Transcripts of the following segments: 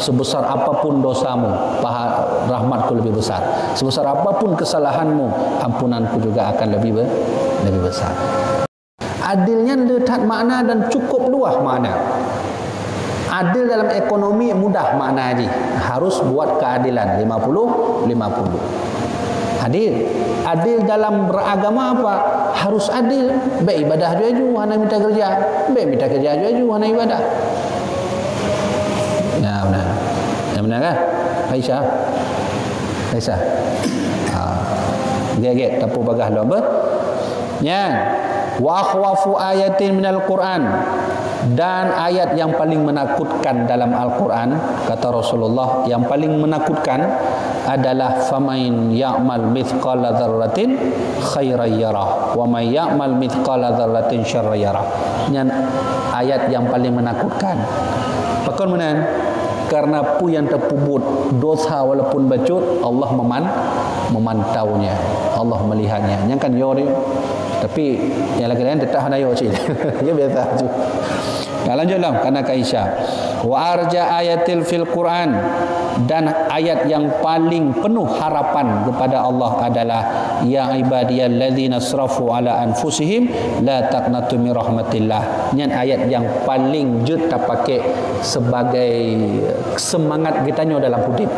sebesar apapun dosamu, rahmatku lebih besar. Sebesar apapun kesalahanmu, ampunanku juga akan lebih besar. Adilnya letak makna dan cukup luas makna. Adil dalam ekonomi mudah makna haji. Harus buat keadilan 50-50. Adil dalam beragama apa? Harus adil. Baik ibadah ju hana minta kerja. Baik minta kerja ju hana ibadah. Ya benar. Yang benar kan? Aisyah. Gek tapu bagah lomba. Ya. Wa akhwafu ayatin minal Quran, dan ayat yang paling menakutkan dalam Al-Quran, kata Rasulullah, yang paling menakutkan adalah faman ya'mal mithqala dzarratin khairan yarah wa may ya'mal mithqala dzarratin syarran yarah. Yang ayat yang paling menakutkan. Pakon menan karena pu yang terpubut dosa walaupun bacut, Allah memantaunya, Allah melihatnya. Yang kan yori, tapi yang lagi-lagi tetap hana yo cik. Dia biasa tu. Nah, lanjutlah karena Aisyah. Wa arja ayatil fil Quran, dan ayat yang paling penuh harapan kepada Allah adalah ya ibadiyalladzina asrafu ala anfusihim la taqnatu min rahmatillah. Ini ayat yang paling jut tak pakai sebagai semangat kita dalam hidup.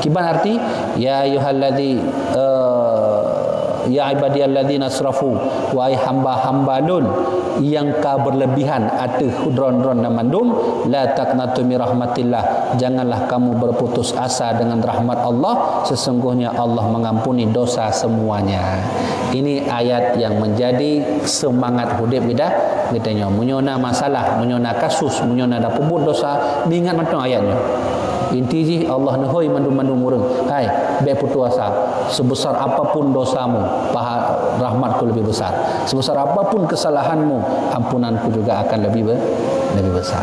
Kiban arti ya ayyuhalladzi ya ibadiyalladzina asrafu, wahai hamba-hamba nun yang ka berlebihan atau hudron-dron dan mandum, la taqnatu min rahmatillah, janganlah kamu berputus asa dengan rahmat Allah, sesungguhnya Allah mengampuni dosa semuanya. Ini ayat yang menjadi semangat hidup kita nya menyona masalah, menyona kasus, menyona dah pebut dosa, diingat macam ayatnya. Inti ji Allah nehoi mandum-mandum murung. Hai, be putuasa, sebesar apapun dosamu, rahmatku lebih besar. Sebesar apapun kesalahanmu, ampunanku juga akan lebih besar.